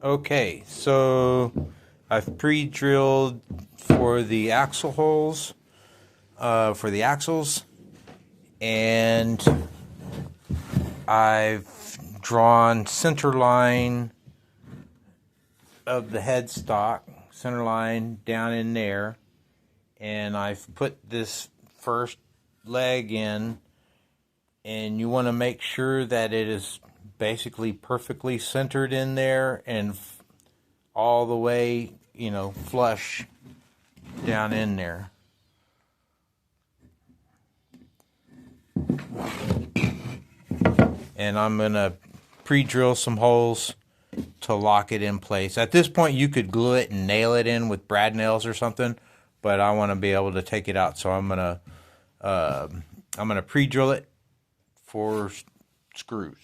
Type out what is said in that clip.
Okay, so I've pre-drilled for the axle holes, for the axles, and I've drawn center line of the headstock, center line down in there, and I've put this first leg in, and you want to make sure that it is basically perfectly centered in there and all the way, flush down in there. And I'm going to pre-drill some holes to lock it in place. At this point, you could glue it and nail it in with brad nails or something, but I want to be able to take it out, so I'm going to pre-drill it for screws.